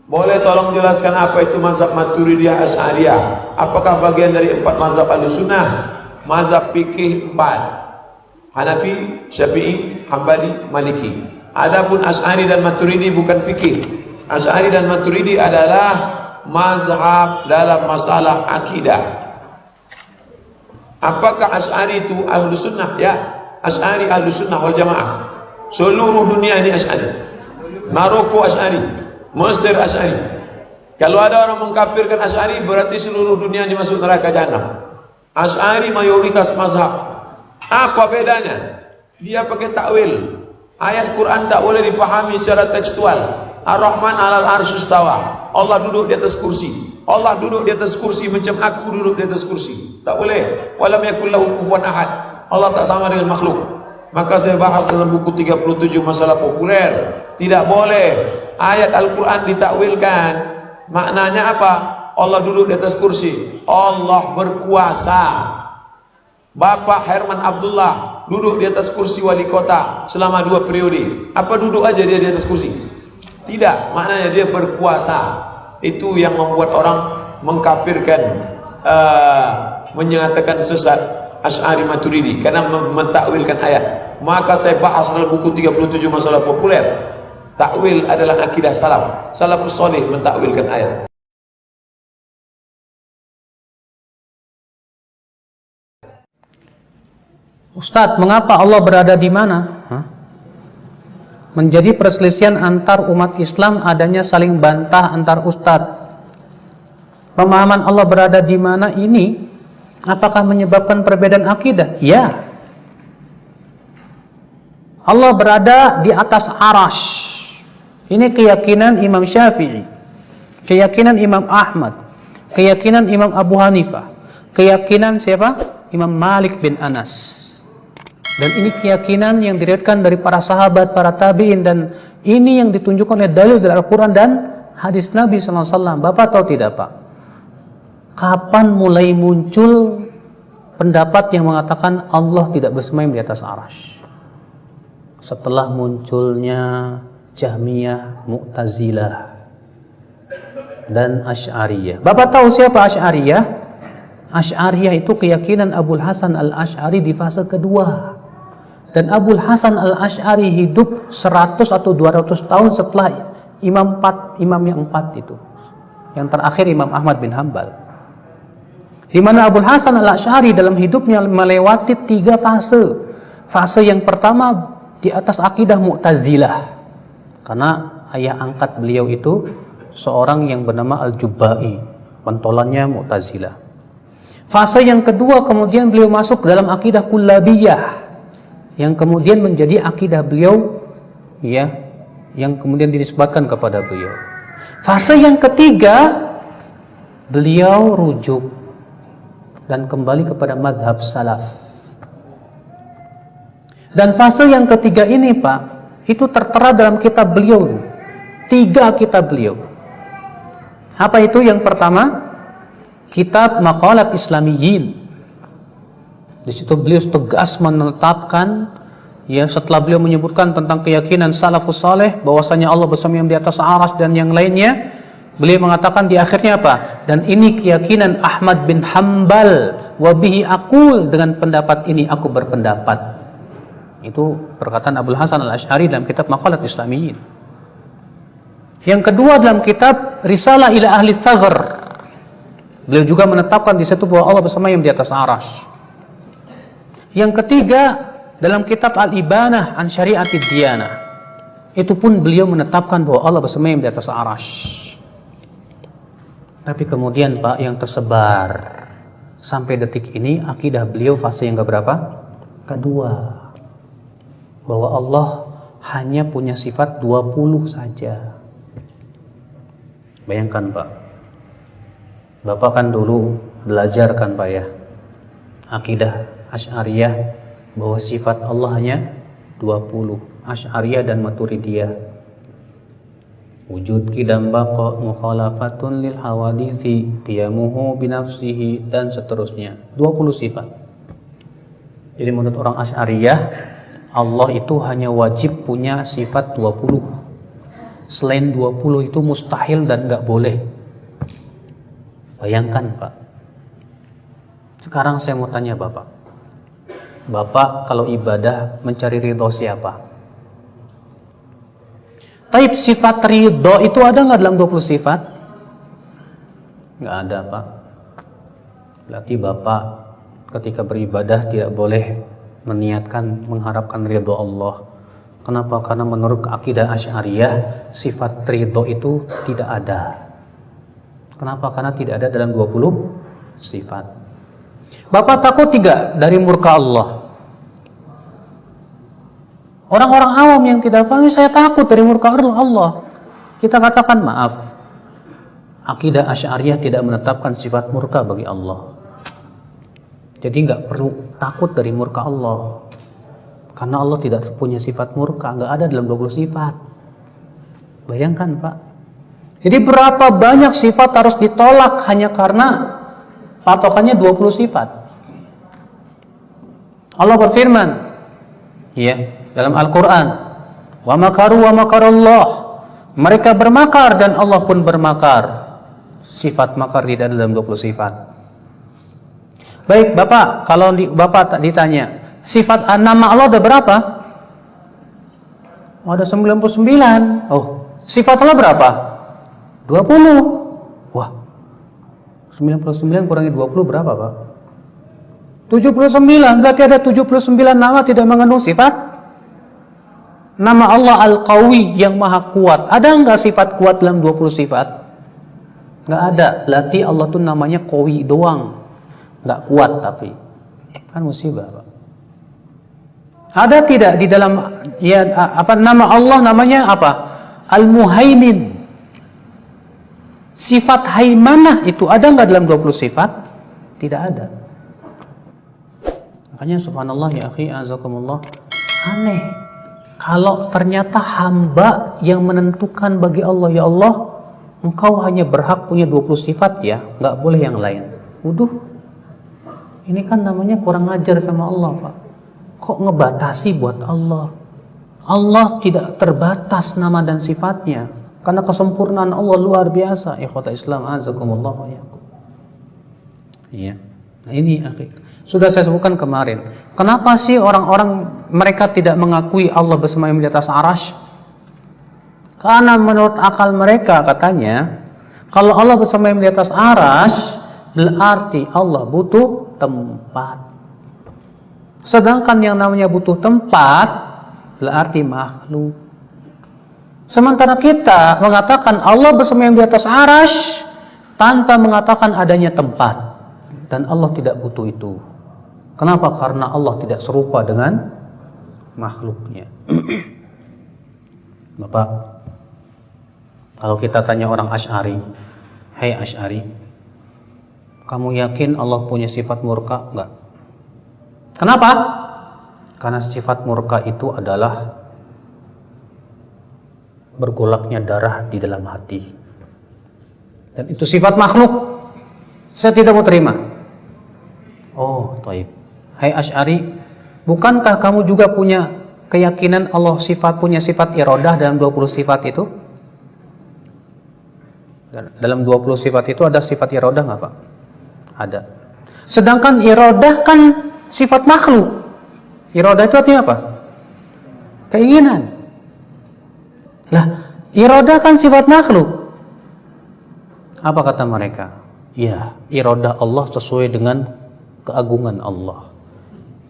Boleh tolong jelaskan apa itu mazhab Maturidiyah Asy'ariyah? Apakah bagian dari 4 mazhab Ahlussunnah? Mazhab fikih 4. Hanafi, Syafi'i, Hambali, Maliki. Adapun Asy'ari dan Maturidi bukan fikih. Asy'ari dan Maturidi adalah mazhab dalam masalah akidah. Apakah Asy'ari itu Ahlussunnah? Ya, Asy'ari Ahlussunnah wal Jamaah. Seluruh dunia ini Asy'ari. Maroko Asy'ari. Mesir Asy'ari. Kalau ada orang mengkafirkan Asy'ari, berarti seluruh dunia dimasuk neraka jahanam. Asy'ari mayoritas mazhab. Apa bedanya? Dia pakai takwil. Ayat Quran tak boleh dipahami secara tekstual. Ar-Rahman 'alal 'arsy istawa. Allah duduk di atas kursi. Allah duduk di atas kursi macam aku duduk di atas kursi. Tak boleh. Walam yakul lahu kufuwan ahad. Allah tak sama dengan makhluk. Maka saya bahas dalam buku 37 masalah populer. Tidak boleh ayat Al-Quran ditakwilkan. Maknanya apa? Allah duduk di atas kursi. Allah berkuasa. Bapak Herman Abdullah duduk di atas kursi wali kota selama 2 periode. Apa duduk aja dia di atas kursi? Tidak, maknanya dia berkuasa. Itu yang membuat orang mengkafirkan, menyatakan sesat Asy'ari Maturidi karena mentakwilkan ayat. Maka saya bahas dalam buku 37 masalah populer. Takwil adalah akidah salaf. Salafus salih mentakwilkan ayat. Ustadz, mengapa Allah berada di mana? Menjadi perselisihan antar umat Islam, adanya saling bantah antar ustadz. Pemahaman Allah berada di mana ini, apakah menyebabkan perbedaan akidah? Ya. Allah berada di atas arash. Ini keyakinan Imam Syafi'i, keyakinan Imam Ahmad, keyakinan Imam Abu Hanifah, keyakinan siapa? Imam Malik bin Anas. Dan ini keyakinan yang diriwayatkan dari para sahabat, para tabi'in, dan ini yang ditunjukkan oleh dalil dari Al-Quran dan hadis Nabi SAW. Bapak tahu tidak, Pak? Kapan mulai muncul pendapat yang mengatakan Allah tidak bersemayam di atas arash? Setelah munculnya Jahmiyah, Mu'tazilah, dan Asy'ariyah. Bapak tahu siapa Asy'ariyah? Asy'ariyah itu keyakinan Abul Hasan Al-Asy'ari di fase kedua. Dan Abul Hasan Al-Asy'ari hidup 100 atau 200 tahun setelah imam yang 4 itu. Yang terakhir Imam Ahmad bin Hanbal. Di mana Abul Hasan Al-Asy'ari dalam hidupnya melewati 3 fase. Fase yang pertama di atas akidah Mu'tazilah. Karena ayah angkat beliau itu seorang yang bernama Al-Jubba'i, pentolannya Mu'tazilah. Fase yang kedua kemudian beliau masuk dalam akidah Kullabiyah, yang kemudian menjadi akidah beliau, ya, yang kemudian dinisbatkan kepada beliau. Fase yang ketiga beliau rujuk dan kembali kepada madhab salaf. Dan fase yang ketiga ini, Pak, itu tertera dalam kitab beliau, 3 kitab beliau. Apa itu? Yang pertama, kitab Maqalat Islamiyyin. Di situ beliau tegas menetapkan, ya, setelah beliau menyebutkan tentang keyakinan salafus saleh bahwasanya Allah bersemayam di atas arsy dan yang lainnya, beliau mengatakan di akhirnya apa? Dan ini keyakinan Ahmad bin Hanbal, wa bihi aqul, dengan pendapat ini aku berpendapat. Itu perkataan Abul Hasan Al-Asy'ari dalam kitab Maqalat Islamiyyin. Yang kedua dalam kitab Risalah ila Ahli Thaghr, beliau juga menetapkan di situ bahwa Allah bersemayam di atas arsy. Yang ketiga dalam kitab Al-Ibanah an Syari'atid Diyanah, itu pun beliau menetapkan bahwa Allah bersemayam di atas arsy. Tapi kemudian, Pak, yang tersebar sampai detik ini akidah beliau fase yang keberapa? Kedua, bahwa Allah hanya punya sifat 20 saja. Bayangkan, Pak, Bapak kan dulu belajar kan, Pak, ya, akidah Asy'ariyah bahwa sifat Allah hanya 20. Asy'ariyah dan Maturidiyah, wujud qidam baqa mukhalafatun lil hawadithi qiyamuhu binafsihi, dan seterusnya. 20 sifat. Jadi menurut orang Asy'ariyah, Allah itu hanya wajib punya sifat 20. Selain 20 itu mustahil dan nggak boleh. Bayangkan Pak. Sekarang saya mau tanya Bapak. Bapak kalau ibadah mencari ridho siapa? Taib sifat ridho itu ada nggak dalam 20 sifat? Nggak ada Pak. Berarti Bapak ketika beribadah tidak boleh meniatkan mengharapkan ridho Allah. Kenapa? Karena menurut akidah Asy'ariyah sifat ridho itu tidak ada. Kenapa? Karena tidak ada dalam 20 sifat. Bapak takut tidak dari murka Allah? Orang-orang awam yang tidak paham, saya takut dari murka Allah. Kita katakan maaf. Akidah Asy'ariyah tidak menetapkan sifat murka bagi Allah. Jadi nggak perlu takut dari murka Allah. Karena Allah tidak punya sifat murka, nggak ada dalam 20 sifat. Bayangkan Pak. Jadi berapa banyak sifat harus ditolak hanya karena patokannya 20 sifat. Allah berfirman, ya, dalam Al-Quran, wa makaru wa makarallah. Mereka bermakar dan Allah pun bermakar. Sifat makar tidak ada dalam 20 sifat. Baik Bapak, kalau Bapak ditanya, sifat nama Allah ada berapa? Oh, ada 99. Oh, sifat Allah berapa? 20. Wah, 99 kurangi 20 berapa Pak? 79. Berarti ada 79 nama tidak mengandung sifat. Nama Allah Al-Qawi yang maha kuat. Ada enggak sifat kuat dalam 20 sifat? Enggak ada. Berarti Allah tuh namanya Qawi doang. Enggak kuat tapi. Kan musibah Pak. Ada tidak di dalam ya apa nama Allah namanya apa? Al-Muhaimin. Sifat haimanah itu ada enggak dalam 20 sifat? Tidak ada. Makanya subhanallah ya akhi azakumullah, aneh kalau ternyata hamba yang menentukan bagi Allah, ya Allah engkau hanya berhak punya 20 sifat ya, nggak boleh yang lain. Waduh, ini kan namanya kurang ajar sama Allah Pak. Kok ngebatasi buat Allah? Allah tidak terbatas nama dan sifatnya karena kesempurnaan Allah luar biasa. Ikhwata Islam azakumullah wa iyyakum. Iya. Nah ini akhi, sudah saya sebutkan kemarin. Kenapa sih orang-orang mereka tidak mengakui Allah bersemayam di atas arasy? Karena menurut akal mereka katanya, kalau Allah bersemayam di atas arasy, berarti Allah butuh tempat. Sedangkan yang namanya butuh tempat, berarti makhluk. Sementara kita mengatakan Allah bersemayam di atas arasy tanpa mengatakan adanya tempat. Dan Allah tidak butuh itu. Kenapa? Karena Allah tidak serupa dengan makhluknya. Bapak, kalau kita tanya orang Asy'ari, "Hai Asy'ari, kamu yakin Allah punya sifat murka?" Enggak. Kenapa? Karena sifat murka itu adalah bergolaknya darah di dalam hati. Dan itu sifat makhluk. Saya tidak mau terima. Oh, taib. Hai Asy'ari, bukankah kamu juga punya keyakinan Allah punya sifat iradah dalam 20 sifat itu? Dalam 20 sifat itu ada sifat iradah nggak Pak? Ada. Sedangkan iradah kan sifat makhluk. Iradah itu artinya apa? Keinginan. Lah, iradah kan sifat makhluk. Apa kata mereka? Ya, iradah Allah sesuai dengan keagungan Allah,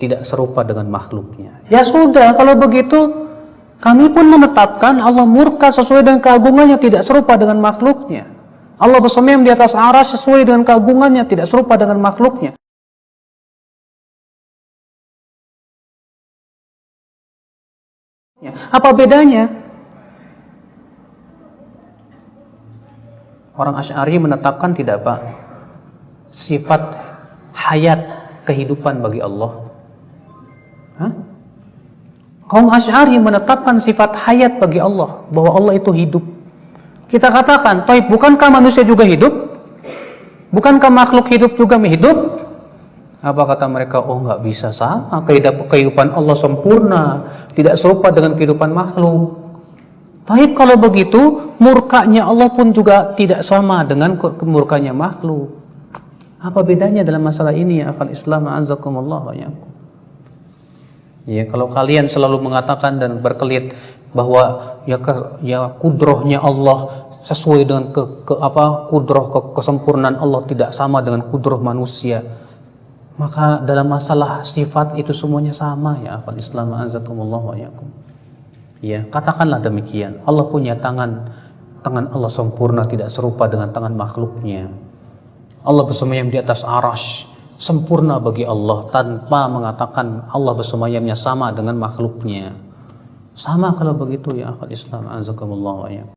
tidak serupa dengan makhluknya. Ya sudah, kalau begitu kami pun menetapkan Allah murka sesuai dengan keagungannya, tidak serupa dengan makhluknya. Allah bersemayam di atas arasy sesuai dengan keagungannya, tidak serupa dengan makhluknya. Apa bedanya? Orang Asy'ari menetapkan tidak Pak sifat hayat, kehidupan bagi Allah. Hah? Kaum Asy'ari menetapkan sifat hayat bagi Allah, bahwa Allah itu hidup. Kita katakan, "Taib, bukankah manusia juga hidup? Bukankah makhluk hidup juga hidup?" Apa kata mereka? Oh, nggak bisa sama. Kehidupan Allah sempurna, tidak serupa dengan kehidupan makhluk. Taib kalau begitu, murkanya Allah pun juga tidak sama dengan murkanya makhluk. Apa bedanya dalam masalah ini ya akhal Islam a'azzakumullah wa iyyakum. Ya, kalau kalian selalu mengatakan dan berkelit bahwa ya kudrohnya Allah sesuai dengan kesempurnaan Allah tidak sama dengan kudroh manusia, maka dalam masalah sifat itu semuanya sama ya akhal Islam a'azzakumullah wa iyyakum. Ya, katakanlah demikian. Allah punya tangan Allah sempurna, tidak serupa dengan tangan makhluknya. Allah bersemayam di atas arash, sempurna bagi Allah, tanpa mengatakan Allah bersemayamnya sama dengan makhluknya. Sama kalau begitu ya akhal Islam a'azzakumullah wa iyyakum.